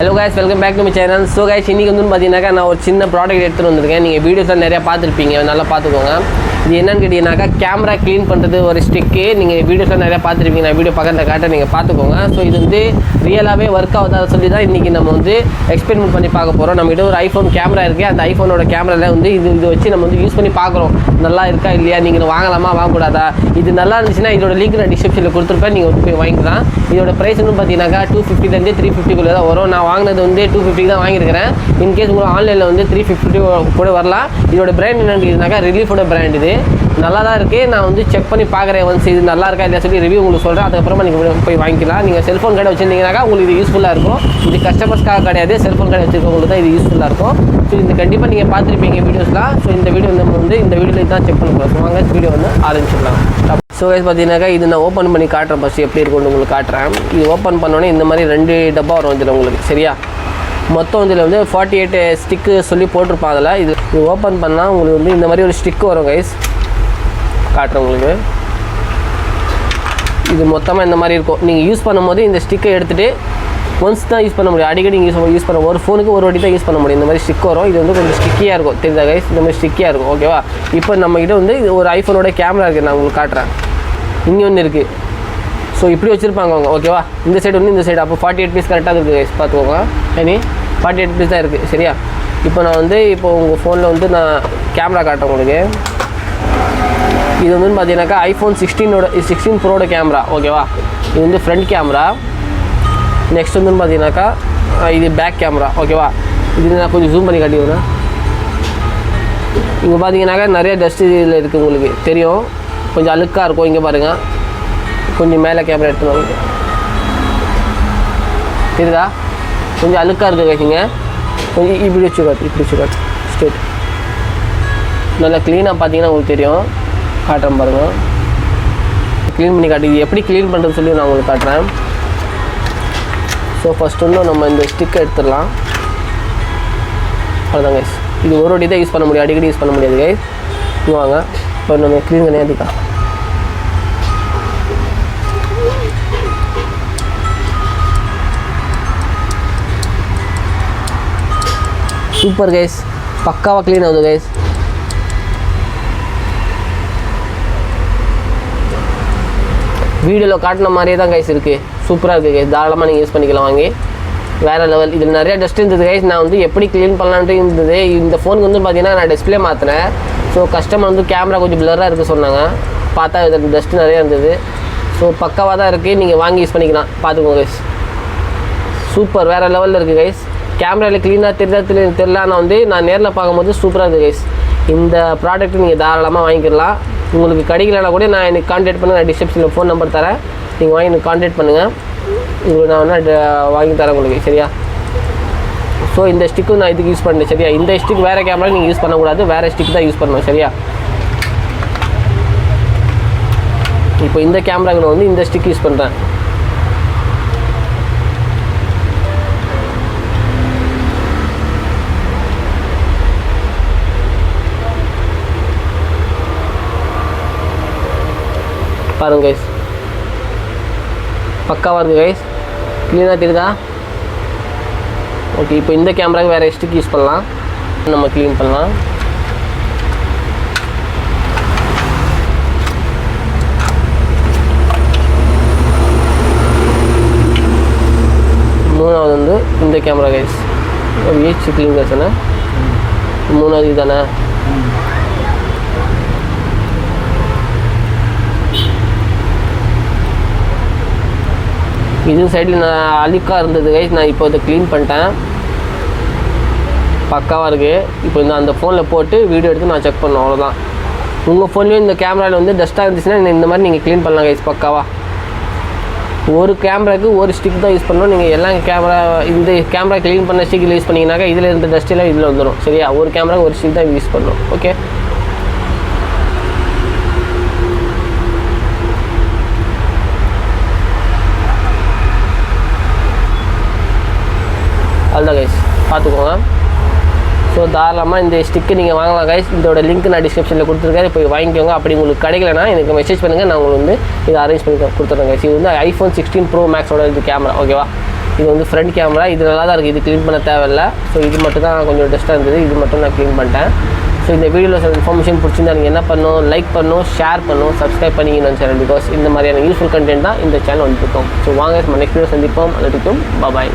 Hello guys, welcome back to my channel. So guys, இன்னைக்கு வந்து பாத்தீங்கன்னா நான் ஒரு சின்ன ப்ராடக்ட் எடுத்துட்டு வந்திருக்கேன். நீங்க வீடியோஸ்ல நிறைய பார்த்திருப்பீங்க. நல்லா பாத்துக்கோங்க. இது என்னன்னு கேட்டீங்கன்னாக்கா கேமரா க்ளீன் பண்றது ஒரு ஸ்டிக். நீங்க வீடியோஸ்ல நிறைய பார்த்திருப்பீங்க. நான் வீடியோ பக்கத்துல காட்ட நீங்க பாத்துக்கோங்க. சோ இது வந்து ரியலாவே வொர்க் ஆகுதா சொல்லி தான் இன்னைக்கு நம்ம வந்து எக்ஸ்பெரிமென்ட் பண்ணி பார்க்க போறோம். நம்ம கிட்ட ஒரு ஐபோன் கேமரா இருக்கு. அந்த ஐபோனோட கேமரால வந்து இது வச்சு நம்ம வந்து யூஸ் பண்ணி பார்க்கறோம். நல்லா இருக்கா இல்லையா, நீங்க வாங்கலாமா வாங்க கூடாதா? இது நல்லா இருந்துச்சுன்னா இதோட லிங்க் நான் டிஸ்கிரிப்ஷன்ல கொடுத்திருப்பேன். நீங்க போய் வாங்கிக்கலாம். இதோட பிரைஸ் வந்து பாத்தீங்கன்னா 250 ல இருந்து 350 குள்ள தான் வரும். நான் வாங்குனது வந்து 250 தான் வாங்கியிருக்கிறேன். இன்கேஸ் உங்களுக்கு ஆன்லைனில் வந்து 350 கூட வரலாம். இதோட பிராண்ட் என்னன்னு ரிலீஃபோட பிராண்ட். இது நல்லா தான் இருக்குது. நான் வந்து செக் பண்ணி பார்க்குறேன். ஒன்ஸ் இது நல்லா இருக்கா இல்லையா சொல்லி ரிவ்யூ உங்களுக்கு சொல்கிறேன். அதுக்கப்புறமா நீங்கள் போய் வாங்கிக்கலாம். நீங்கள் செல்ஃபோன் கடை வச்சுருந்தீங்கன்னாக்கா உங்களுக்கு இது யூஸ்ஃபுல்லாக இருக்கும். இது கஸ்டமர்ஸ்க்காக கிடையாது, செல்ஃபோன் கடை வச்சுருக்கவங்களுக்கு தான் இது யூஸ்ஃபுல்லாக இருக்கும். ஸோ இந்த கண்டிப்பாக நீங்கள் பார்த்துருப்பீங்க வீடியோஸ்லாம். ஸோ இந்த வீடியோ நம்ம வந்து இந்த வீடியோவில் தான் செக் பண்ண போகிறோம். ஸோ வாங்க வீடியோ வந்து ஆரம்பிச்சிடலாம். ஸோ கைஸ் பார்த்தீங்கன்னாக்கா இது நான் ஓப்பன் பண்ணி காட்டுறேன். ஃபஸ்ட்டு எப்படி இருக்குன்னு உங்களுக்கு காட்டுறேன். இது ஓப்பன் பண்ணோன்னே இந்த மாதிரி 2 டப்பா வரும் இதில் உங்களுக்கு. சரியா, மொத்தம் இதில் வந்து 48 ஸ்டிக்கு சொல்லி போட்டிருப்பாங்க. அதில் இது ஓப்பன் பண்ணால் உங்களுக்கு வந்து இந்த மாதிரி ஒரு ஸ்டிக்கு வரும் கைஸ். காட்டுறேன் உங்களுக்கு. இது மொத்தமாக இந்த மாதிரி இருக்கும். நீங்கள் யூஸ் பண்ணும்போது இந்த ஸ்டிக்கை எடுத்துகிட்டு ஒன்ஸ் தான் யூஸ் பண்ண முடியும். அடிக்கடி யூஸ் பண்ண ஒரு ஃபோனுக்கு ஒரு வாட்டி தான் யூஸ் பண்ண முடியும். இந்த மாதிரி ஸ்டிக் வரும். இது வந்து கொஞ்சம் ஸ்டிக்கியாக இருக்கும். தெரியுதா கைஸ்? இந்த மாதிரி ஸ்டிக்கியாக இருக்கும். ஓகேவா? இப்போ நம்மகிட்ட வந்து இது ஒரு ஐஃபோனோட கேமரா இருக்குது. நான் உங்களுக்கு காட்டுறேன். இங்கே ஒன்று இருக்குது. ஸோ இப்படி வச்சுருப்பாங்க அவங்க. ஓகேவா? இந்த சைடு வந்து இந்த சைடு. அப்போ 48 பீஸ் கரெக்டாக இருக்குது கைஸ். பார்த்துக்கோங்க. ஏனி 48 பீஸ் தான் இருக்குது. சரியா? இப்போ நான் வந்து இப்போ உங்கள் ஃபோனில் வந்து நான் கேமரா காட்டுறேன் உங்களுக்கு. இது வந்து பார்த்தீங்கன்னாக்கா ஐஃபோன் 16 ப்ரோட கேமரா. ஓகேவா? இது வந்து ஃப்ரண்ட் கேமரா. நெக்ஸ்ட் வந்து பார்த்தீங்கன்னாக்கா இது பேக் கேமரா. ஓகேவா? இது நான் கொஞ்சம் ஜூம் பண்ணி காட்டிடுவேன். இங்கே பார்த்தீங்கன்னாக்கா நிறைய டஸ்ட் இதில் இருக்குது. உங்களுக்கு தெரியும், கொஞ்சம் அழுக்காக இருக்கும். இங்கே பாருங்கள், கொஞ்சம் மேலே கேமரா எடுத்துன்னு தெரியுதா? கொஞ்சம் அழுக்காக இருக்குது கைங்க. கொஞ்சம் இப்படி வச்சு காட்டு ஸ்ட்ரெயிட். நல்லா க்ளீனாக பார்த்தீங்கன்னா உங்களுக்கு தெரியும். காட்டுறேன் பாருங்கள். க்ளீன் பண்ணி காட்டு. இது எப்படி க்ளீன் பண்ணுறதுன்னு சொல்லி நான் உங்களுக்கு காட்டுறேன். ஸோ ஃபஸ்ட் ஒன்றும் நம்ம இந்த ஸ்டிக்கை எடுத்துடலாம். அவ்வளோதான் கைஸ். இது ஒரு வாட்டி தான் யூஸ் பண்ண முடியும், அடிக்கடி யூஸ் பண்ண முடியாது கைஸ். வாங்க இப்போ நம்ம க்ளீன் பண்ணி எடுத்துக்கலாம். சூப்பர் கைஸ், பக்காவாக க்ளீன் ஆகுது கைஸ். வீடியோவில் காட்டின மாதிரியே தான் கைஸ் இருக்குது. சூப்பராக இருக்குது கைஸ். தாராளமாக நீங்கள் யூஸ் பண்ணிக்கலாம் வாங்கி. வேறு லெவல். இதில் நிறையா டஸ்ட் இருந்தது கைஸ். நான் வந்து எப்படி க்ளீன் பண்ணலான்ட்டு இருந்தது. இந்த ஃபோனுக்கு வந்து பார்த்தீங்கன்னா நான் டிஸ்பிளே மாற்றினேன். ஸோ கஸ்டமர் வந்து கேமரா கொஞ்சம் பிளராக இருக்குது சொன்னாங்க. பார்த்தா இதில் டஸ்ட்டு நிறையா இருந்தது. ஸோ பக்காவாக தான் இருக்குது. நீங்கள் வாங்கி யூஸ் பண்ணிக்கலாம். பார்த்துக்கோங்க கைஸ். சூப்பர், வேறு லெவலில் இருக்குது கைஸ். கேமராவில் க்ளீனாக தெரியல. ஆனால் வந்து நான் நேரில் பார்க்கும்போது சூப்பராக இருக்குது கைஸ். இந்த ப்ராடக்ட்டு நீங்கள் தாராளமாக வாங்கிக்கலாம். உங்களுக்கு கிடைக்கலனா கூட நான் எனக்கு கான்டாக்ட் பண்ணுங்கள். நான் டிஸ்கிரிப்ஷனில் ஃபோன் நம்பர் தரேன். நீங்கள் வாங்கி எனக்கு கான்டாக்ட் பண்ணுங்கள். உங்களுக்கு நான் வேணால் வாங்கி தரேன் உங்களுக்கு. சரியா? ஸோ இந்த ஸ்டிக்கும் நான் இதுக்கு யூஸ் பண்ணேன். சரியா? இந்த ஸ்டிக் வேறு கேமரா நீங்கள் யூஸ் பண்ணக்கூடாது, வேறு ஸ்டிக் தான் யூஸ் பண்ணணும். சரியா? இப்போ இந்த கேமராக்கு நான் வந்து இந்த ஸ்டிக் யூஸ் பண்ணுறேன். பாருங்க கைஸ், பக்காவாக இருக்குது கைஸ். க்ளீனாக தெரியுதா? ஓகே, இப்போ இந்த கேமராவுக்கு வேறு ஸ்டிக் யூஸ் பண்ணலாம். நம்ம க்ளீன் பண்ணலாம். மூணாவது வந்து இந்த கேமரா கைஸ். ஒரு ஈச் க்ளீன் தானே. மூணாவது இதுதானே. இது சைடில் நான் அழுக்காக இருந்தது கைஸ். நான் இப்போ இதை க்ளீன் பண்ணிட்டேன். பக்காவாக இருக்குது. இப்போ இந்த அந்த ஃபோனில் போட்டு வீடியோ எடுத்து நான் செக் பண்ணேன். அவ்வளோதான். உங்கள் ஃபோன்லேயும் இந்த கேமராவில் வந்து டஸ்ட்டாக இருந்துச்சுன்னா இந்த மாதிரி நீங்கள் க்ளீன் பண்ணலாம் கைஸ். பக்காவாக ஒரு கேமராவுக்கு ஒரு ஸ்டிக் தான் யூஸ் பண்ணணும். நீங்கள் எல்லா கேமரா இந்த கேமரா க்ளீன் பண்ண ஸ்டிக்கில் யூஸ் பண்ணிங்கனாக்கா இதில் இருந்த டஸ்ட்டெல்லாம் இதில் வந்துடும். சரியா? ஒரு கேமராவுக்கு ஒரு ஸ்டிக் தான் யூஸ் பண்ணணும். ஓகே, அதுதான் கைஸ். பார்த்துக்கோங்க. ஸோ தாராளமாக இந்த ஸ்டிக்கு நீங்கள் வாங்கலாம் கைஸ். இதோட லிங்க் நான் டிஸ்கிரிப்ஷனில் கொடுத்துருக்கேன். போய் வாங்கிக்கோங்க. அப்படி உங்களுக்கு கிடைக்கலனா எனக்கு மெசேஜ் பண்ணுங்கள். நான் உங்களுக்கு வந்து இதை அரேஞ்ச் பண்ணி கொடுத்துட்றேன் கைஸ். இது வந்து ஐஃபோன் 16 ப்ரோ மேக்ஸோட இது கேமரா. ஓகேவா? இது வந்து ஃப்ரண்ட் கேமரா. இது நல்லா தான் இருக்குது, இது க்ளீன் பண்ண தேவையில்லை. ஸோ இது மட்டும் தான் கொஞ்சம் டஸ்ட்டாக இருந்தது, இது மட்டும் நான் க்ளீன் பண்ணிட்டேன். ஸோ இந்த வீடியோவில் சில இன்ஃபர்மேஷன் பிடிச்சிருந்தா நீங்கள் என்ன பண்ணணும், லைக் பண்ணணும், ஷேர் பண்ணணும், சப்ஸ்கிரைப் பண்ணிக்கணும் சேனல். பிகாஸ் இந்த மாதிரியான யூஸ்ஃபுல் கண்டென்ட் தான் இந்த சேனல் வந்துருக்கும். ஸோ வாங்க நம்ம நெக்ஸ்ட் வீடியோ சந்திப்போம். அது வரைக்கும் பாய்.